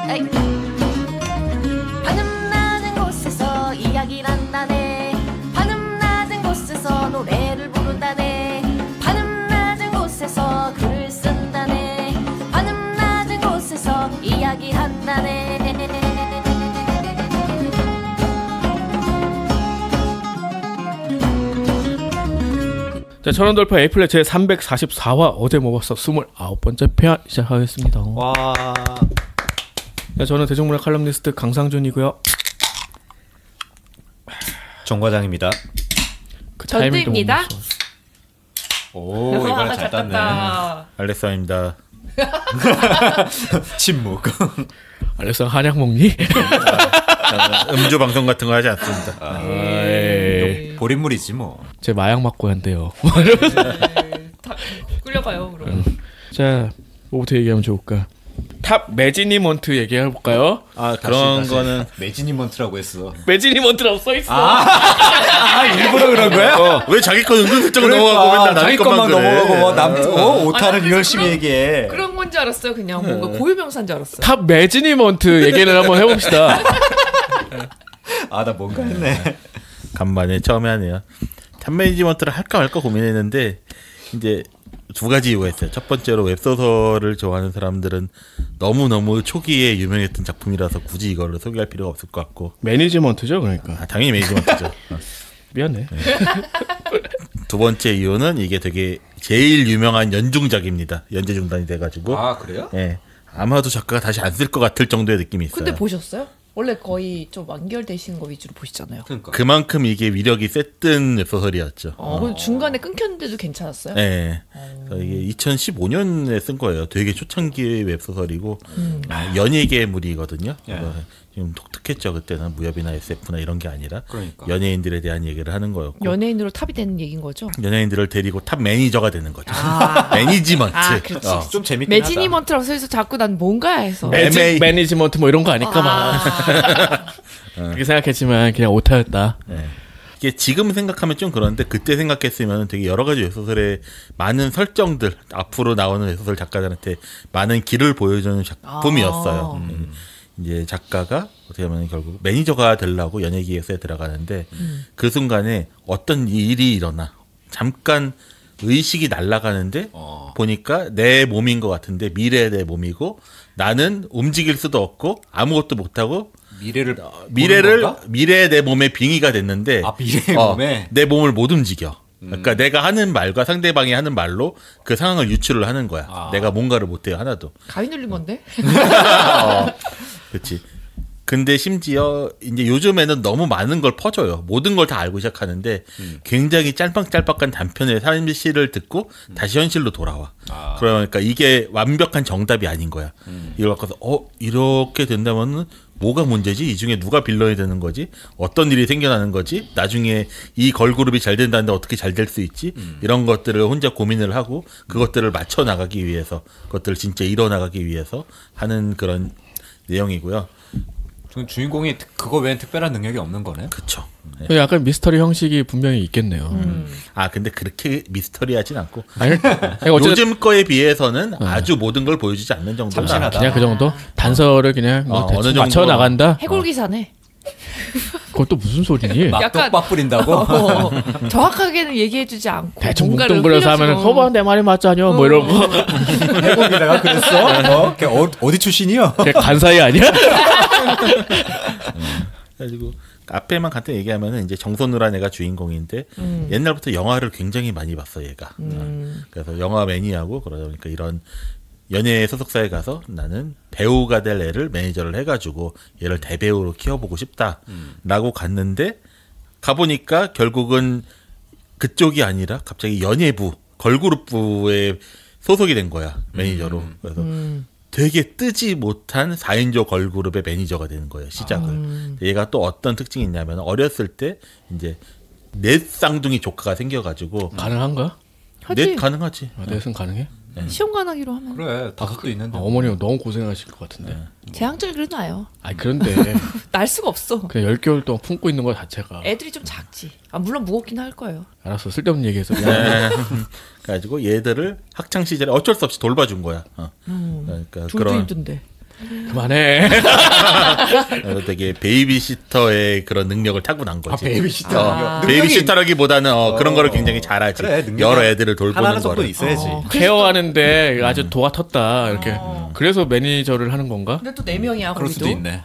에이. 바람 낮은 곳에서 이야기를 한다네. 바람 낮은 곳에서 노래를 부른다네. 바람 낮은 곳에서 글을 쓴다네. 바람 낮은 곳에서 이야기를 한다네. 자, 천원돌파 에이플레 제 344화 어제 먹었어 29번째 편 시작하겠습니다. 와. 자, 저는 대중문화 칼럼니스트 강상준이고요. 정 과장입니다. 그 타이밍도 못 전두입니다. 맞춰. 오, 이번에 잘 땄네. 알렉사입니다. 침묵. 알렉사 한약 먹니? 음주 방송 같은 거 하지 않습니다. 보릿물이지 뭐. 제 마약 맞고 한대요. 다 끌려가요 그럼. 자, 뭐부터 얘기하면 좋을까? 탑 매지니먼트 얘기해볼까요? 아, 그런 거는 매지니먼트라고 했어. 매지니먼트라고 써있어. 아, 일부러 그런 거야? 왜 자기 건 은근슬쩍 넘어가고 맨날 남의 자기 것만 것만 그래. 넘어가고 남 오타는 아니, 열심히 그런- 얘기해. 그런 건 줄 알았어요. 그냥 뭔가 고유명사인 줄 알았어요. 탑 매지니먼트 얘기를 한번 해봅시다. 아, 나 뭔가 했네. 간만에 처음에 하네요. 탑 매니지먼트를 할까 말까 고민했는데 이제 두 가지 이유가 있어요. 첫 번째로 웹소설을 좋아하는 사람들은 너무너무 초기에 유명했던 작품이라서 굳이 이거를 소개할 필요가 없을 것 같고. 매니지먼트죠, 그러니까. 아, 당연히 매니지먼트죠. 미안해. 두 번째 이유는 이게 되게 제일 유명한 연중작입니다. 연재 중단이 돼가지고. 아, 그래요? 예. 아마도 작가가 다시 안 쓸 것 같을 정도의 느낌이 있어요. 근데 보셨어요? 원래 거의 좀 완결되시는 거 위주로 보시잖아요. 그러니까. 그만큼 이게 위력이 셌던 웹소설이었죠. 그럼 중간에 끊겼는데도 괜찮았어요? 네. 그래서 이게 2015년에 쓴 거예요. 되게 초창기 웹소설이고 연예계물이거든요. 예. 좀 독특했죠. 그때는 무협이나 SF나 이런 게 아니라 그러니까. 연예인들에 대한 얘기를 하는 거였고 연예인으로 탑이 되는 얘기인 거죠? 연예인들을 데리고 탑 매니저가 되는 거죠. 매니지먼트. 아, 그렇지. 좀 재밌긴 매지니먼트라고 써있어 자꾸 난 뭔가 해서. 매직 매니지먼트 뭐 이런 거 아닐까 봐. 그렇게 생각했지만 그냥 오타였다. 네. 이게 지금 생각하면 좀 그런데 그때 생각했으면 되게 여러 가지 웹소설의 많은 설정들 앞으로 나오는 웹소설 작가들한테 많은 길을 보여주는 작품이었어요. 이제 작가가 어떻게 보면 결국 매니저가 되려고 연예기획사에 들어가는데 그 순간에 어떤 일이 일어나 잠깐 의식이 날아가는데 보니까 내 몸인 것 같은데 미래의 내 몸이고 나는 움직일 수도 없고 아무것도 못하고 미래의 내 몸에 빙의가 됐는데 미래의 몸에? 내 몸을 못 움직여. 그러니까 내가 하는 말과 상대방이 하는 말로 그 상황을 유추를 하는 거야. 내가 뭔가를 못해요 하나도. 가위 눌린 건데? 그렇지. 근데 심지어 이제 요즘에는 너무 많은 걸 퍼줘요. 모든 걸 다 알고 시작하는데 굉장히 짤막짤막한 단편의 사실을 듣고 다시 현실로 돌아와. 그러니까 이게 완벽한 정답이 아닌 거야. 이걸 갖고서 이렇게 된다면은 뭐가 문제지? 이 중에 누가 빌런이 되는 거지? 어떤 일이 생겨나는 거지? 나중에 이 걸그룹이 잘 된다는데 어떻게 잘 될 수 있지? 이런 것들을 혼자 고민을 하고 그것들을 맞춰 나가기 위해서 그것들을 진짜 이뤄나가기 위해서 하는 그런 내용이고요. 주인공이 그거 외엔 특별한 능력이 없는 거네. 그렇죠. 약간 미스터리 형식이 분명히 있겠네요. 아 근데 그렇게 미스터리하진 않고 아니, 요즘 거에 비해서는 아주 모든 걸 보여주지 않는 정도다. 참신하다. 그냥 그 정도? 단서를 그냥 뭐 어느 대충 정도. 맞춰 나간다? 해골기사네. 그것도 무슨 소리니? 막 약간- 떡밥 뿌린다고? 정확하게는 얘기해주지 않고 대충 뭔가를 뭉뚱그려서 하면은 흘려서- 거봐 내 말이 맞자뇨 뭐 이런 거. 해골이다가 그랬어? 걔 어디 출신이요? 그게 간사이 아니야? 그래가지고 앞에만 간단히 얘기하면은 이제 정선우라는 애가 주인공인데 옛날부터 영화를 굉장히 많이 봤어 얘가. 그래서 영화 매니아고 그러다 보니까 이런 연예 소속사에 가서 나는 배우가 될 애를 매니저를 해가지고 얘를 대배우로 키워보고 싶다라고 갔는데 가보니까 결국은 그쪽이 아니라 갑자기 연예부 걸그룹부에 소속이 된 거야 매니저로. 그래서 되게 뜨지 못한 4인조 걸그룹의 매니저가 되는 거예요 시작을. 얘가 또 어떤 특징이 있냐면 어렸을 때 이제 넷 쌍둥이 조카가 생겨가지고 가능한가? 하지. 넷 가능하지. 넷은 가능해? 시험관하기로 하면 그래, 다섯도 있는데. 어머니가 너무 고생하실 것 같은데. 재앙절 그래도 나요. 아니 그런데 날 수가 없어. 그냥 10개월 동안 품고 있는 것 자체가. 애들이 좀 작지. 물론 무겁긴 할 거예요. 알았어, 쓸데없는 얘기해서. 그래가지고 얘들을 학창 시절에 어쩔 수 없이 돌봐준 거야. 그러니까 둘도 그런 힘든데. 그만해. 그래서 되게 베이비시터의 그런 능력을 타고난 거지. 베이비시터. 베이비시터라기보다는 그런 거를 굉장히 잘하지. 그래, 능력이 여러 애들을 돌보는 하나는 정도 거를. 있어야지. 케어하는데 아주 도가 텄다 이렇게. 그래서 매니저를 하는 건가? 근데 또 4명이야 그럴 거기도. 수도 있네.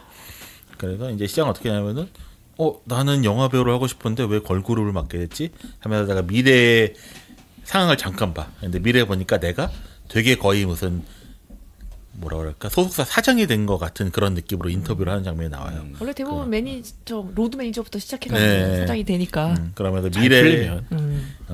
그래서 이제 시장 어떻게 하냐면은 나는 영화 배우를 하고 싶은데 왜 걸그룹을 맡게 됐지? 하면서 내가 미래의 상황을 잠깐 봐. 근데 미래에 보니까 내가 되게 거의 무슨 뭐라 그럴까 소속사 사장이 된 것 같은 그런 느낌으로 인터뷰를 하는 장면이 나와요. 원래 대부분 매니저 로드 매니저부터 시작해가지고 네. 사장이 되니까. 그러면서 잘 풀리면.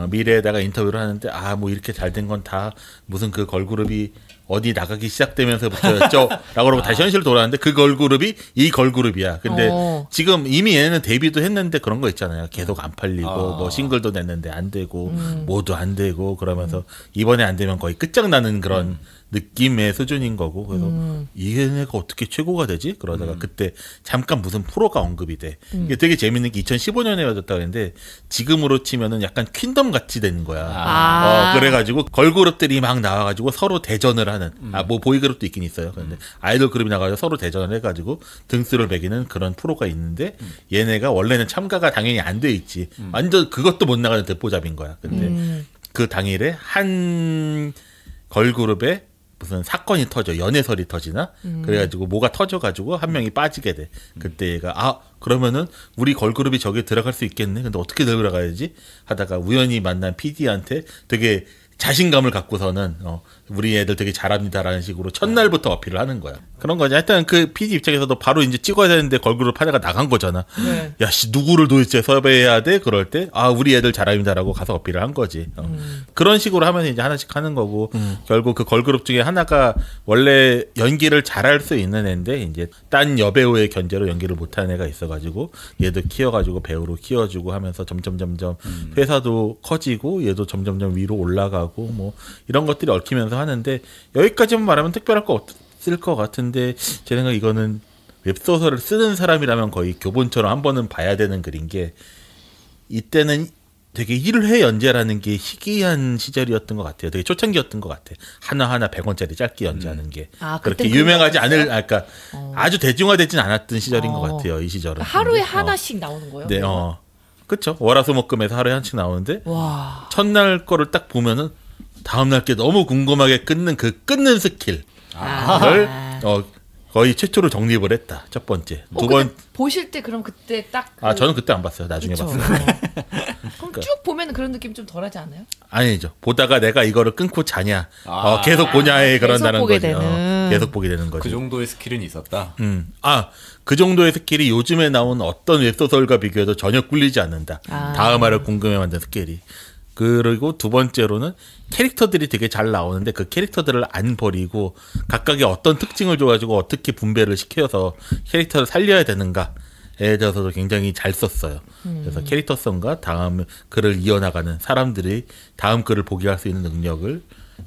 미래에다가 인터뷰를 하는데 뭐 이렇게 잘 된 건 다 무슨 그 걸그룹이 어디 나가기 시작되면서부터였죠. 라고 그러고 다시 현실로 돌아왔는데 그 걸그룹이 이 걸그룹이야. 근데 지금 이미 얘는 데뷔도 했는데 그런 거 있잖아요. 계속 안 팔리고 뭐 싱글도 냈는데 안 되고 뭐도 안 되고 그러면서 이번에 안 되면 거의 끝장나는 그런 느낌의 수준인 거고 그래서 얘네가 어떻게 최고가 되지? 그러다가 그때 잠깐 무슨 프로가 언급이 돼. 이게 되게 재밌는 게 2015년에 헤어졌다 그랬는데 지금으로 치면은 약간 퀸덤 같이 되는 거야. 그래가지고 걸그룹들이 막 나와가지고 서로 대전을 하는 뭐 보이그룹도 있긴 있어요. 그런데 아이돌 그룹이 나가서 서로 대전을 해가지고 등수를 매기는 그런 프로가 있는데 얘네가 원래는 참가가 당연히 안 돼 있지. 완전 그것도 못 나가는 듣보잡인 거야. 근데 그 당일에 한 걸그룹에 무슨 사건이 터져 연애설이 터지나 그래가지고 뭐가 터져가지고 한 명이 빠지게 돼. 그때 얘가 그러면은 우리 걸그룹이 저기 들어갈 수 있겠네. 근데 어떻게 들어가야지 하다가 우연히 만난 PD한테 되게 자신감을 갖고서는 우리 애들 되게 잘합니다라는 식으로 첫날부터 어필을 하는 거야. 그런 거지. 하여튼 그 PD 입장에서도 바로 이제 찍어야 되는데 걸그룹 하다가 나간 거잖아. 네. 야, 씨, 누구를 도대체 섭외해야 돼? 그럴 때, 우리 애들 잘합니다라고 가서 어필을 한 거지. 그런 식으로 하면 이제 하나씩 하는 거고, 결국 그 걸그룹 중에 하나가 원래 연기를 잘할 수 있는 애인데, 이제 딴 여배우의 견제로 연기를 못하는 애가 있어가지고, 얘도 키워가지고 배우로 키워주고 하면서 점점 회사도 커지고, 얘도 점점 위로 올라가고, 뭐, 이런 것들이 얽히면서 하는데, 여기까지만 말하면 특별할 거 없을 것 같은데, 제 생각에 이거는 웹소설을 쓰는 사람이라면 거의 교본처럼 한 번은 봐야 되는 글인 게 이때는 되게 1회 연재라는 게 희귀한 시절이었던 것 같아요. 되게 초창기였던 것 같아. 하나하나 100원짜리 짧게 연재하는 게 그렇게 유명하지 않을 그러니까 아주 대중화되진 않았던 시절인 것 같아요. 이 시절은. 하루에 하나씩 나오는 거예요? 네, 그렇죠. 월화수목금에서 하루에 한씩 나오는데 와. 첫날 거를 딱 보면은 다음날 게 너무 궁금하게 끊는 그 끊는 스킬을 거의 최초로 정립을 했다. 첫 번째. 두 번 보실 때 그럼 그때 딱 저는 그때 안 봤어요. 나중에 그쵸. 봤어요. 그럼 쭉 보면 그런 느낌 좀 덜하지 않아요? 아니죠. 보다가 내가 이거를 끊고 자냐, 계속 보냐에 그런다는 보게 거죠. 되는. 계속 보게 되는 거죠. 그 정도의 스킬은 있었다. 그 정도의 스킬이 요즘에 나온 어떤 웹소설과 비교해도 전혀 꿀리지 않는다. 다음 화를 궁금해 만든 스킬이. 그리고 두 번째로는 캐릭터들이 되게 잘 나오는데 그 캐릭터들을 안 버리고 각각의 어떤 특징을 줘가지고 어떻게 분배를 시켜서 캐릭터를 살려야 되는가에 대해서도 굉장히 잘 썼어요. 그래서 캐릭터성과 다음 글을 이어나가는 사람들이 다음 글을 보게 할 수 있는 능력을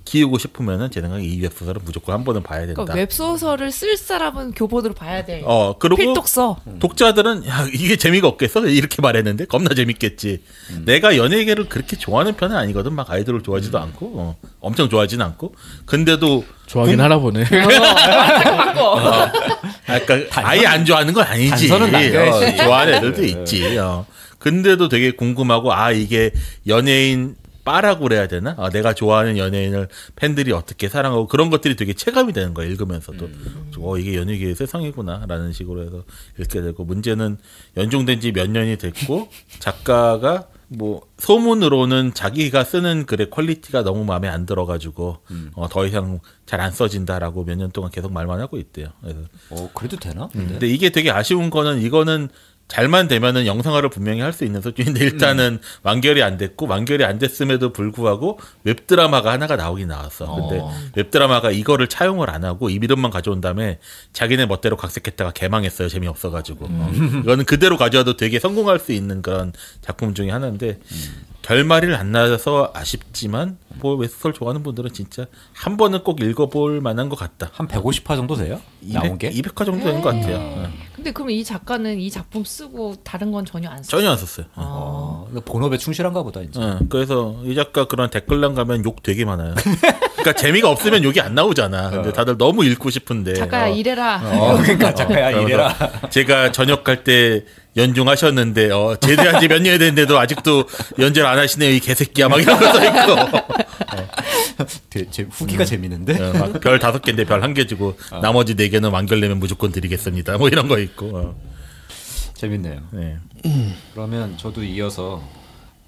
키우고 싶으면은 제 생각에 이 웹소설은 무조건 한 번은 봐야 된다. 그러니까 웹소설을 쓸 사람은 교본으로 봐야 돼. 그리고 필독서. 독자들은 야, 이게 재미가 없겠어? 이렇게 말했는데 겁나 재밌겠지. 내가 연예계를 그렇게 좋아하는 편은 아니거든. 막 아이돌을 좋아하지도 않고 엄청 좋아하지는 않고. 근데도 좋아하긴 하나 보네. 그러니까 아예 안 좋아하는 건 아니지. 단서는 남겨야지. 좋아하는 애들도 있지. 근데도 되게 궁금하고 이게 연예인 바라고 그래야 되나? 내가 좋아하는 연예인을 팬들이 어떻게 사랑하고 그런 것들이 되게 체감이 되는 거야. 읽으면서도. 이게 연예계의 세상이구나 라는 식으로 해서 읽게 되고 문제는 연중된 지 몇 년이 됐고 작가가 뭐 소문으로는 자기가 쓰는 글의 퀄리티가 너무 마음에 안 들어가지고 더 이상 잘 안 써진다라고 몇 년 동안 계속 말만 하고 있대요. 그래서 그래도 되나? 근데 이게 되게 아쉬운 거는 이거는 잘만 되면은 영상화를 분명히 할 수 있는 수준인데 일단은 완결이 안 됐고 완결이 안 됐음에도 불구하고 웹드라마가 하나가 나오긴 나왔어. 근데 웹드라마가 이거를 차용을 안 하고 이 이름만 가져온 다음에 자기네 멋대로 각색했다가 개망했어요. 재미없어가지고. 이거는 그대로 가져와도 되게 성공할 수 있는 그런 작품 중에 하나인데 결말을 안 나서 아쉽지만 뭐 웹소설 좋아하는 분들은 진짜 한 번은 꼭 읽어볼 만한 것 같다. 한 150화 정도 돼요? 나온 게? 200화 정도 되는 것 같아요. 근데 그럼 이 작가는 이 작품 쓰고 다른 건 전혀 안 써요? 전혀 안 썼어요. 본업에 충실한가 보다 이제. 그래서 이 작가 그런 댓글란 가면 욕 되게 많아요. 그러니까 재미가 없으면 욕이 안 나오잖아. 근데 다들 너무 읽고 싶은데. 작가야 이래라. 그러니까 작가야 이래라. 제가 전역할 때 연중하셨는데 제대한 지 몇 년이 됐는데도 아직도 연재를 안 하시네요 이 개새끼야 막 이런 거 써있고 후기가 재밌는데 별 5개인데 별 1개 주고 나머지 4개는 완결내면 무조건 드리겠습니다 뭐 이런 거 있고 재밌네요. 네. 그러면 저도 이어서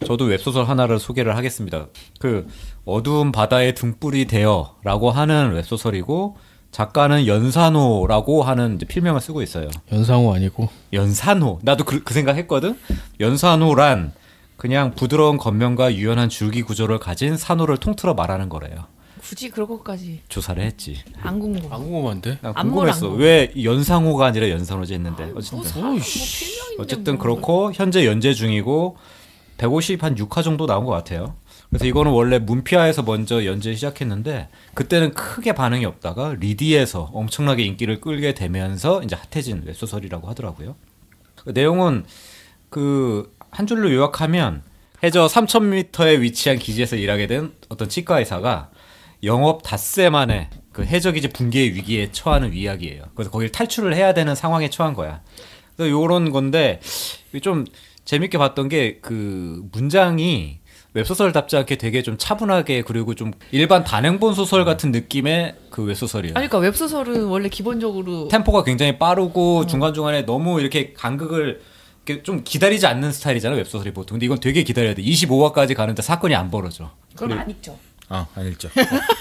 저도 웹소설 하나를 소개를 하겠습니다. 그 어두운 바다의 등불이 되어라고 하는 웹소설이고 작가는 연산호라고 하는 이제 필명을 쓰고 있어요. 연상호 아니고 연산호. 나도 그 생각했거든. 연산호란 그냥 부드러운 겉면과 유연한 줄기 구조를 가진 산호를 통틀어 말하는 거래요. 굳이 그럴 것까지 조사를 했지. 안 궁금. 안 궁금한데? 난 앞머리 궁금했어. 안 왜 연상호가 아니라 연산호지 했는데 어쨌든 그렇고 현재 연재 중이고 150 한 6화 정도 나온 것 같아요. 그래서 이거는 원래 문피아에서 먼저 연재 시작했는데 그때는 크게 반응이 없다가 리디에서 엄청나게 인기를 끌게 되면서 이제 핫해진 웹소설이라고 하더라고요. 그 내용은 그 한 줄로 요약하면 해저 3,000m에 위치한 기지에서 일하게 된 어떤 치과 의사가 영업 닷새 만에 그 해저기지 붕괴의 위기에 처하는 이야기예요. 그래서 거길 탈출을 해야 되는 상황에 처한 거야. 그래서 요런 건데 좀 재밌게 봤던 게 그 문장이 웹소설답지 않게 되게 좀 차분하게 그리고 좀 일반 단행본 소설 같은 느낌의 그 웹소설이에요. 아니 그러니까 웹소설은 원래 기본적으로 템포가 굉장히 빠르고 중간중간에 너무 이렇게 간극을 이렇게 좀 기다리지 않는 스타일이잖아요. 웹소설이 보통. 근데 이건 되게 기다려야 돼. 25화까지 가는데 사건이 안 벌어져. 그럼 안 읽죠. 안 읽죠.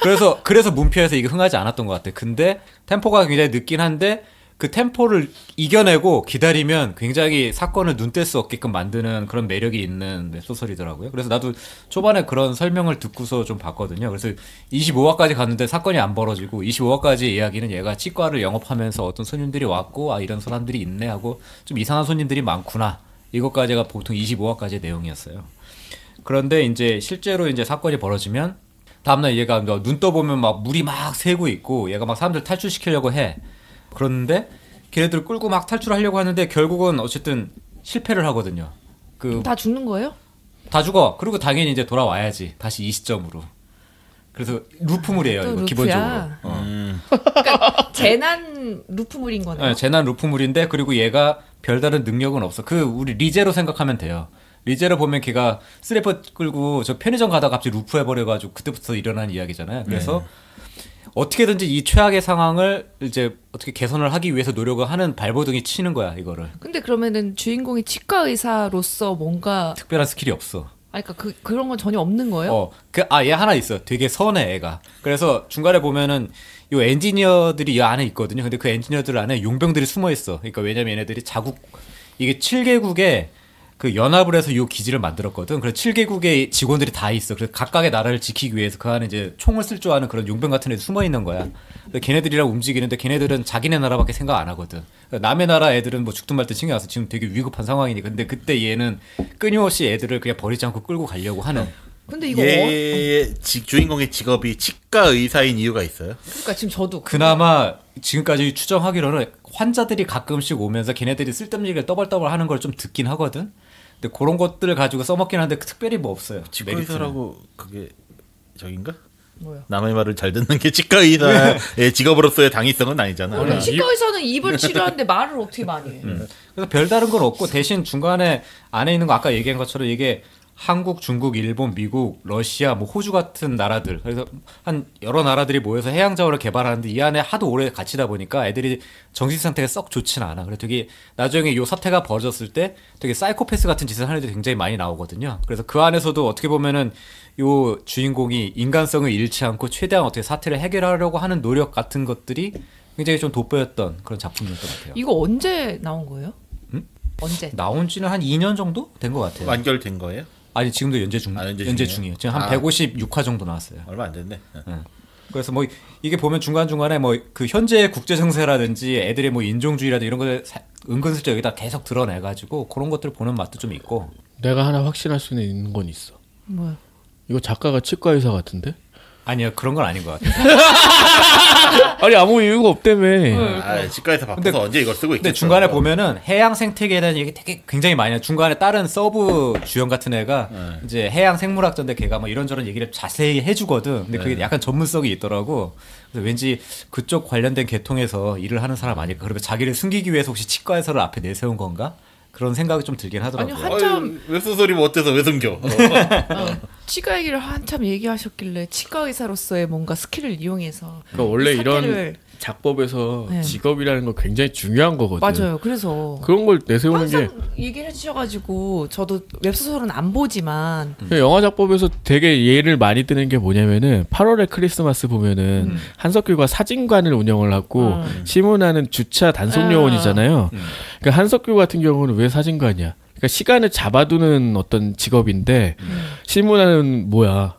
그래서 문피아에서 이게 흥하지 않았던 것 같아. 근데 템포가 굉장히 늦긴 한데 그 템포를 이겨내고 기다리면 굉장히 사건을 눈 뗄 수 없게끔 만드는 그런 매력이 있는 웹소설이더라고요. 그래서 나도 초반에 그런 설명을 듣고서 좀 봤거든요. 그래서 25화까지 갔는데 사건이 안 벌어지고 25화까지 이야기는 얘가 치과를 영업하면서 어떤 손님들이 왔고 이런 사람들이 있네 하고 좀 이상한 손님들이 많구나. 이것까지가 보통 25화까지의 내용이었어요. 그런데 이제 실제로 이제 사건이 벌어지면 다음날 얘가 눈 떠보면 막 물이 막 새고 있고 얘가 막 사람들 탈출시키려고 해. 그런데 걔네들 끌고 막 탈출하려고 하는데 결국은 어쨌든 실패를 하거든요. 다 죽는 거예요? 다 죽어. 그리고 당연히 이제 돌아와야지. 다시 이 시점으로. 그래서 루프물이에요. 또 이거 루프야. 기본적으로. 그러니까 재난 루프물인 거네요. 네, 재난 루프물인데 그리고 얘가 별다른 능력은 없어. 우리 리제로 생각하면 돼요. 리제로 보면 걔가 쓰레퍼 끌고 저 편의점 가다가 갑자기 루프 해버려가지고 그때부터 일어난 이야기잖아요. 그래서 어떻게든지 이 최악의 상황을 이제 어떻게 개선을 하기 위해서 노력을 하는 발버둥이 치는 거야 이거를. 근데 그러면은 주인공이 치과 의사로서 뭔가 특별한 스킬이 없어. 그러니까 그런 건 전혀 없는 거예요? 얘 하나 있어. 되게 선해 애가. 그래서 중간에 보면은 요 엔지니어들이 이 안에 있거든요. 근데 그 엔지니어들 안에 용병들이 숨어 있어. 그러니까 왜냐면 얘네들이 이게 7개국에 그 연합을 해서 요 기지를 만들었거든. 그래서 7개국의 직원들이 다 있어. 그래서 각각의 나라를 지키기 위해서 그 안에 이제 총을 쓸 줄 아는 그런 용병 같은 애들 숨어 있는 거야. 걔네들이랑 움직이는데 걔네들은 자기네 나라밖에 생각 안 하거든. 그러니까 남의 나라 애들은 뭐 죽든 말든 신경 안 써. 지금 되게 위급한 상황이니까. 근데 그때 얘는 끊임없이 애들을 그냥 버리지 않고 끌고 가려고 하는. 근데 이거 주인공의 직업이 치과 의사인 이유가 있어요? 그러니까 지금 저도 그나마 지금까지 추정하기로는 환자들이 가끔씩 오면서 걔네들이 쓸데없는 얘기를 떠벌떠벌 하는 걸 좀 듣긴 하거든. 근데 그런 것들을 가지고 써먹긴 한데 특별히 뭐 없어요. 치과 의사라고 그게 저긴가? 뭐야? 남의 말을 잘 듣는 게 치과 의사의 직업으로서의 당위성은 아니잖아. 원래 치과 의사는 입을 치료하는데 말을 어떻게 많이 해? 그래서 별다른 건 없고 대신 중간에 안에 있는 거 아까 얘기한 것처럼 이게 한국, 중국, 일본, 미국, 러시아, 뭐 호주 같은 나라들 그래서 한 여러 나라들이 모여서 해양 자원을 개발하는데 이 안에 하도 오래 갇히다 보니까 애들이 정신 상태가 썩 좋지는 않아. 그래서 되게 나중에 요 사태가 벌어졌을 때 되게 사이코패스 같은 짓을 하는 애들이 굉장히 많이 나오거든요. 그래서 그 안에서도 어떻게 보면은 요 주인공이 인간성을 잃지 않고 최대한 어떻게 사태를 해결하려고 하는 노력 같은 것들이 굉장히 좀 돋보였던 그런 작품이었던 것 같아요. 이거 언제 나온 거예요? 언제? 나온 지는 한 2년 정도 된 것 같아요. 완결된 거예요? 아니 지금도 연재 중이에요. 지금 한 156화 정도 나왔어요. 얼마 안 됐네. 그래서 뭐 이게 보면 중간중간에 뭐 그 현재 국제 정세라든지 애들의 뭐 인종주의라든지 이런 것들 은근슬쩍 여기다 계속 드러내 가지고 그런 것들을 보는 맛도 좀 있고. 내가 하나 확신할 수 있는 건 있어. 뭐야? 이거 작가가 치과 의사 같은데? 아니요 그런 건 아닌 것 같아요. 아니 아무 이유가 없다며. 치과에서 바꿔서 언제 이걸 쓰고 있겠어. 근데 중간에 보면은 해양 생태계에 대한 얘기 되게 굉장히 많이 해요. 중간에 다른 서브 주연 같은 애가 이제 해양 생물학자인데 걔가 뭐 이런저런 얘기를 자세히 해주거든. 근데 그게 약간 전문성이 있더라고. 그래서 왠지 그쪽 관련된 계통에서 일을 하는 사람 아닐까. 그러면 자기를 숨기기 위해서 혹시 치과의사를 앞에 내세운 건가? 그런 생각이 좀 들긴 하더라고요. 아니 한참 웹소설이 뭐 어때서 왜 숨겨? 치과 얘기를 한참 얘기하셨길래 치과 의사로서의 뭔가 스킬을 이용해서 그러니까 원래 이런 사태를 작법에서 네. 직업이라는 거 굉장히 중요한 거거든. 맞아요. 그래서 그런 걸 내세우는 게 항상 얘기를 해주셔가지고 저도 웹소설은 안 보지만 영화 작법에서 되게 예를 많이 드는 게 뭐냐면은 8월의 크리스마스 보면은 한석규가 사진관을 운영을 하고 시문화는 주차 단속 요원이잖아요. 그러니까 한석규 같은 경우는 왜 사진관이야? 그러니까 시간을 잡아두는 어떤 직업인데 시문화는 뭐야?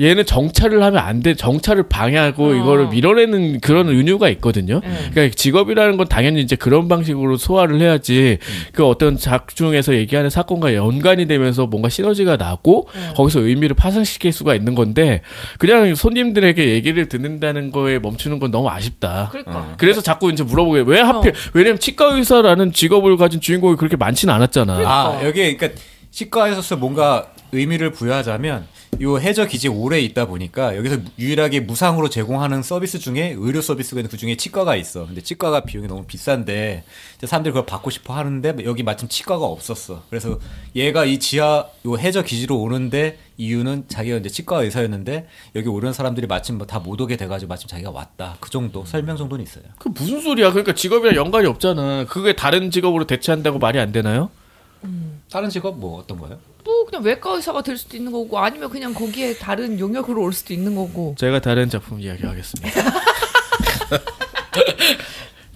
얘는 정찰을 하면 안 돼. 정찰을 방해하고 이거를 밀어내는 그런 은유가 있거든요. 그러니까 직업이라는 건 당연히 이제 그런 방식으로 소화를 해야지 그 어떤 작중에서 얘기하는 사건과 연관이 되면서 뭔가 시너지가 나고 거기서 의미를 파생시킬 수가 있는 건데 그냥 손님들에게 얘기를 듣는다는 거에 멈추는 건 너무 아쉽다. 그러니까. 그래서 자꾸 이제 물어보게 왜 하필 왜냐면 치과 의사라는 직업을 가진 주인공이 그렇게 많지는 않았잖아. 아 여기 그러니까 치과에서 뭔가 의미를 부여하자면 요 해저 기지 오래 있다 보니까 여기서 유일하게 무상으로 제공하는 서비스 중에 의료 서비스가 있는 그 중에 치과가 있어. 근데 치과가 비용이 너무 비싼데 사람들이 그걸 받고 싶어 하는데 여기 마침 치과가 없었어. 그래서 얘가 이 지하 요 해저 기지로 오는데 이유는 자기가 이제 치과 의사였는데 여기 오는 사람들이 마침 뭐 다 못 오게 돼가지고 마침 자기가 왔다. 그 정도 설명 정도는 있어요. 그 무슨 소리야? 그러니까 직업이랑 연관이 없잖아. 그게 다른 직업으로 대체한다고 말이 안 되나요? 다른 직업 뭐 어떤 거예요? 뭐 그냥 외과 의사가 될 수도 있는 거고 아니면 그냥 거기에 다른 용역으로 올 수도 있는 거고 제가 다른 작품 이야기하겠습니다.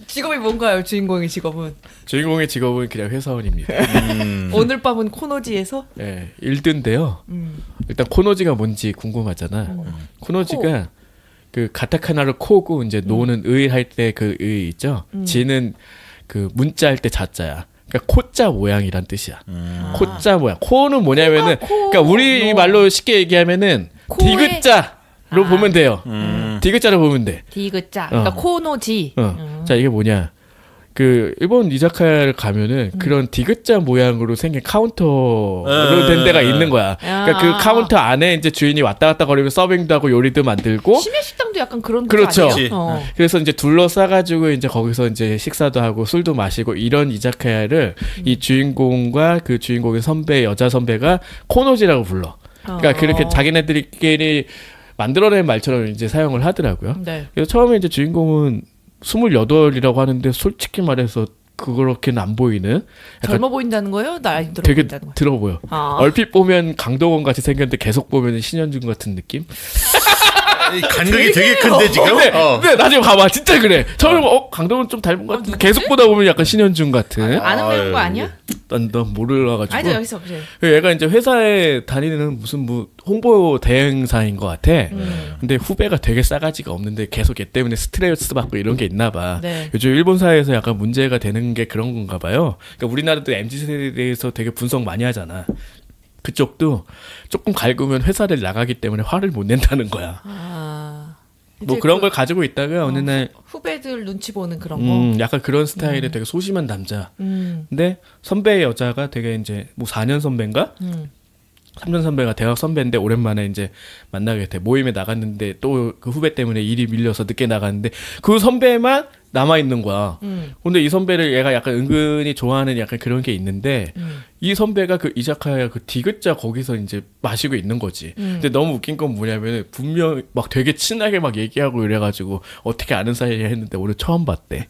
직업이 뭔가요? 주인공의 직업은 주인공의 직업은 그냥 회사원입니다. 오늘 밤은 코너지에서 네, 1등인데요. 일단 코노지가 뭔지 궁금하잖아. 코노지가 그 가타카나를 코고 이제 노는 의 할 때 그 의 있죠. 지는 그 문자 할 때 자자야. 그러니까 코자 모양이란 뜻이야. 코자 모양. 코는 뭐냐면은 그러니까 우리 말로 쉽게 얘기하면은 디귿자로 보면 돼요. 디귿자로 보면 돼. 디귿자 그러니까 코노지 자 이게 뭐냐? 그 일본 이자카야를 가면은 그런 디귿자 모양으로 생긴 카운터로 된 데가 있는 거야. 그러니까 그 카운터 안에 이제 주인이 왔다 갔다 거리면 서빙도 하고 요리도 만들고. 심야 식당도 약간 그런 그렇죠. 아니에요? 그래서 이제 둘러싸가지고 이제 거기서 이제 식사도 하고 술도 마시고 이런 이자카야를 이 주인공과 그 주인공의 선배 여자 선배가 코노지라고 불러. 그러니까 그렇게 자기네들끼리 만들어낸 말처럼 이제 사용을 하더라고요. 네. 그래서 처음에 이제 주인공은 28이라고 하는데 솔직히 말해서 그렇게는 안 보이는 젊어 보인다는 거예요? 나이 들어 되게 보인다는 거예요? 들어 보여. 얼핏 보면 강동원 같이 생겼는데 계속 보면 신현준 같은 느낌? 간격이 되게 큰데 지금? 근데 나중에 봐봐 진짜 그래. 처음에 강동원 좀 닮은 것 같은데 계속 보다 보면 약간 신현준 같은. 아는 배운 거 아니야? 난 몰라가지고. 아니 여기서 그래. 얘가 이제 회사에 다니는 무슨 뭐 홍보 대행사인 것 같아. 근데 후배가 되게 싸가지가 없는데 계속 얘 때문에 스트레스 받고 이런 게 있나 봐. 네. 요즘 일본 사회에서 약간 문제가 되는 게 그런 건가 봐요. 그러니까 우리나라도 MZ세대에 대해서 되게 분석 많이 하잖아. 그쪽도 조금 갈구면 회사를 나가기 때문에 화를 못 낸다는 거야. 뭐 그런 걸 가지고 있다가 어느 날 후배들 눈치 보는 그런 거. 약간 그런 스타일의 되게 소심한 남자. 근데 선배의 여자가 되게 이제 뭐 4년 선배인가? 3년 선배가 대학 선배인데 오랜만에 이제 만나게 돼. 모임에 나갔는데 또 그 후배 때문에 일이 밀려서 늦게 나갔는데 그 선배만 남아 있는 거야. 근데 이 선배를 얘가 약간 은근히 좋아하는 약간 그런 게 있는데 이 선배가 그 이자카야 그 디귿자 거기서 이제 마시고 있는 거지. 근데 너무 웃긴 건 뭐냐면 분명 막 되게 친하게 막 얘기하고 이래가지고 어떻게 아는 사이에 했는데 오늘 처음 봤대.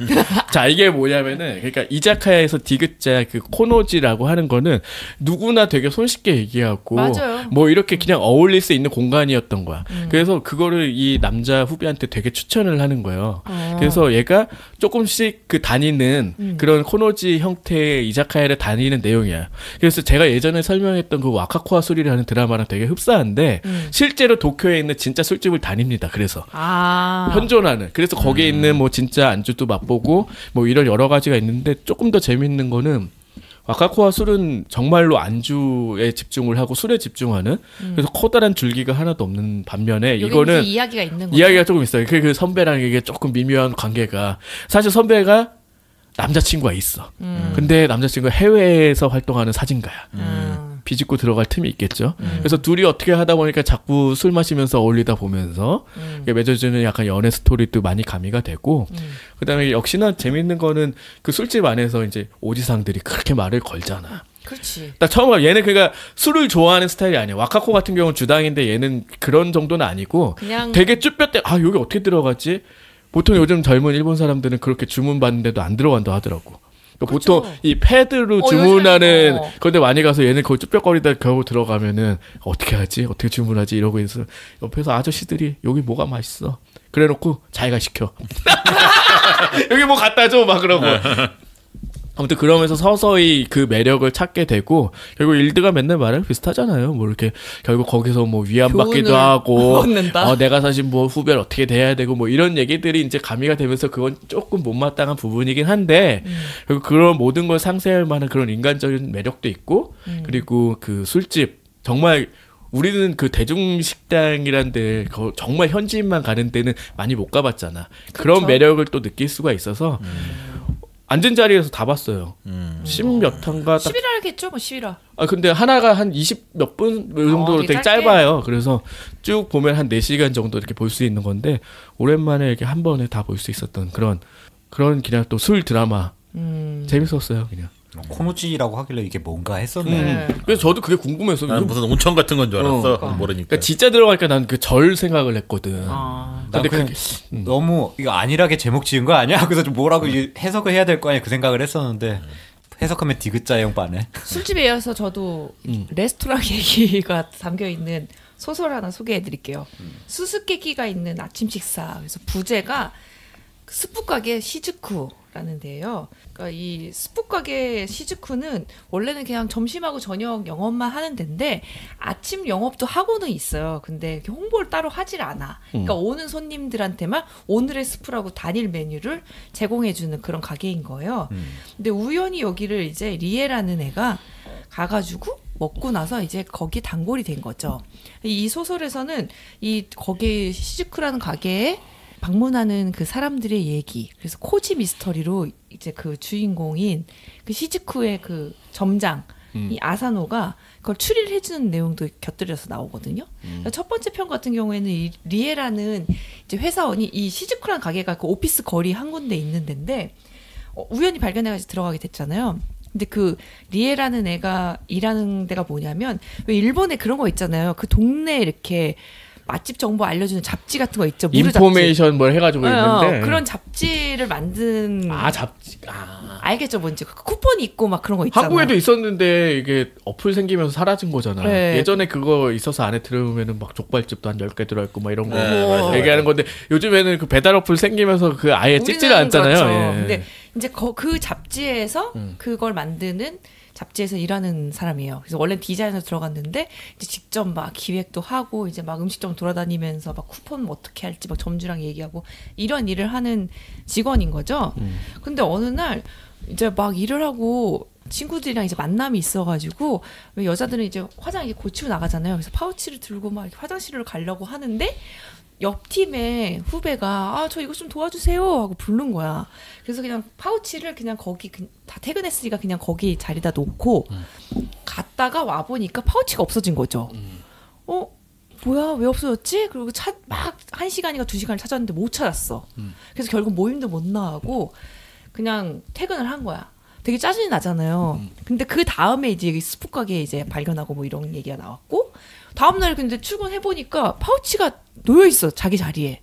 자 이게 뭐냐면은 그러니까 이자카야에서 디귿자 그 코노지라고 하는 거는 누구나 되게 손쉽게 얘기하고 맞아요. 뭐 이렇게 그냥 어울릴 수 있는 공간이었던 거야. 그래서 그거를 이 남자 후배한테 되게 추천을 하는 거예요. 그래서 얘가 조금씩 그 다니는 그런 코노지 형태의 이자카야를 다니는 내용이야. 그래서 제가 예전에 설명했던 그 와카코아 술이라는 드라마랑 되게 흡사한데 실제로 도쿄에 있는 진짜 술집을 다닙니다. 그래서 현존하는. 그래서 거기에 있는 뭐 진짜 안주도 맛보고 뭐 이런 여러 가지가 있는데 조금 더 재밌는 거는 와카코와 술은 정말로 안주에 집중을 하고 술에 집중하는 그래서 커다란 줄기가 하나도 없는 반면에 이거는 이야기가 있는 거죠. 이야기가 조금 있어요. 그 선배랑 이게 조금 미묘한 관계가 사실 선배가 남자친구가 있어. 근데 남자친구가 해외에서 활동하는 사진가야. 비집고 들어갈 틈이 있겠죠. 그래서 둘이 어떻게 하다 보니까 자꾸 술 마시면서 어울리다 보면서 맺어지는 약간 연애 스토리도 많이 가미가 되고 그다음에 역시나 재밌는 거는 그 술집 안에서 이제 오지상들이 그렇게 말을 걸잖아. 그렇지. 딱 처음 얘는 그러니까 술을 좋아하는 스타일이 아니야. 와카코 같은 경우는 주당인데 얘는 그런 정도는 아니고 그냥 되게 쭈뼛대 아 여기 어떻게 들어가지? 보통 요즘 젊은 일본 사람들은 그렇게 주문 받는데도 안 들어간다 하더라고. 그러니까 그렇죠. 보통 이 패드로 주문하는 건데 많이 가서 얘는 거기 쭈뼛거리다 겨우 들어가면은 어떻게 하지? 어떻게 주문하지? 이러고 있어. 옆에서 아저씨들이 여기 뭐가 맛있어? 그래놓고 자기가 시켜. 여기 뭐 갖다 줘 막 그러고. 아무튼 그러면서 서서히 그 매력을 찾게 되고 결국 일드가 맨날 말을 비슷하잖아요. 뭐 이렇게 결국 거기서 뭐 위안받기도 하고 내가 사실 뭐 후배를 어떻게 대해야 되고 뭐 이런 얘기들이 이제 가미가 되면서 그건 조금 못마땅한 부분이긴 한데 결국 그런 모든 걸 상쇄할 만한 그런 인간적인 매력도 있고 그리고 그 술집 정말 우리는 그 대중식당이란 데 정말 현지인만 가는 데는 많이 못 가봤잖아. 그런 그쵸. 매력을 또 느낄 수가 있어서 앉은 자리에서 다 봤어요. 10몇 탄가 딱. 11화겠죠, 뭐 11화. 아 근데 하나가 한 20 몇 분 정도로 되게 되게 짧게. 짧아요. 그래서 쭉 보면 한 4시간 정도 이렇게 볼 수 있는 건데 오랜만에 이렇게 한 번에 다 볼 수 있었던 그런 그냥 또 술 드라마 재밌었어요, 그냥. 코노지라고 하길래 이게 뭔가 했었네. 그래서 저도 그게 궁금해서 난 무슨 온천 같은 건 줄 알았어. 모르니까. 그러니까 진짜 들어가니까 난 그 절 생각을 했거든. 난 근데 그냥 너무 이거 안일하게 제목 지은 거 아니야? 그래서 좀 뭐라고 해석을 해야 될 거 아니야? 그 생각을 했었는데 해석하면 디귿자형 빠네. 술집에 이어서 저도 레스토랑 얘기가 담겨 있는 소설 하나 소개해드릴게요. 수수께끼가 있는 아침 식사. 그래서 부제가 스프 가게 시즈쿠라는 데예요. 그러니까 이 스프 가게 시즈쿠는 원래는 그냥 점심하고 저녁 영업만 하는 데인데 아침 영업도 하고는 있어요. 근데 이렇게 홍보를 따로 하질 않아. 그러니까 오는 손님들한테만 오늘의 스프라고 단일 메뉴를 제공해주는 그런 가게인 거예요. 근데 우연히 여기를 이제 리에라는 애가 가가지고 먹고 나서 이제 거기 단골이 된 거죠. 이 소설에서는 이 거기 시즈쿠라는 가게에 방문하는 그 사람들의 얘기, 그래서 코지 미스터리로 이제 그 주인공인 그 시즈쿠의 그 점장 이 아사노가 그걸 추리를 해주는 내용도 곁들여서 나오거든요. 그러니까 첫 번째 편 같은 경우에는 이 리에라는 이제 회사원이 이 시즈쿠라는 가게가 그 오피스 거리 한 군데 있는 데인데 우연히 발견해가지고 들어가게 됐잖아요. 근데 그 리에라는 애가 일하는 데가 뭐냐면 왜 일본에 그런 거 있잖아요. 그 동네 이렇게 맛집 정보 알려주는 잡지 같은 거 있죠. 무료 인포메이션 뭘 해가지고 있는데 그런 잡지를 만든 잡지 알겠죠 뭔지 쿠폰이 있고 막 그런 거 있잖아요. 한국에도 있었는데 이게 어플 생기면서 사라진 거잖아. 네. 예전에 그거 있어서 안에 들어오면은 막 족발집도 한 10개 들어있고 막 이런 거 맞아, 얘기하는 건데 요즘에는 그 배달 어플 생기면서 그 아예 찍지를 않잖아요. 그렇죠. 예. 근데 이제 그 잡지에서 그걸 만드는 잡지에서 일하는 사람이에요. 그래서 원래 디자인으로 들어갔는데 이제 직접 막 기획도 하고 이제 막 음식점 돌아다니면서 막 쿠폰 어떻게 할지 막 점주랑 얘기하고 이런 일을 하는 직원인 거죠. 근데 어느 날 이제 막 일을 하고 친구들이랑 이제 만남이 있어가지고 왜 여자들은 이제 화장 이제 고치고 나가잖아요. 그래서 파우치를 들고 막 이렇게 화장실을 가려고 하는데 옆 팀의 후배가 저 이거 좀 도와주세요 하고 부른 거야. 그래서 그냥 파우치를 그냥 거기 다 퇴근했으니까 그냥 거기 자리다 놓고 갔다가 와 보니까 파우치가 없어진 거죠. 뭐야 왜 없어졌지? 그리고 막 1시간인가 2시간을 찾았는데 못 찾았어. 그래서 결국 모임도 못 나가고 그냥 퇴근을 한 거야. 되게 짜증이 나잖아요. 근데 그 다음에 이제 스프 가게 이제 발견하고 뭐 이런 얘기가 나왔고 다음날 근데 출근해 보니까 파우치가 놓여 있어 자기 자리에.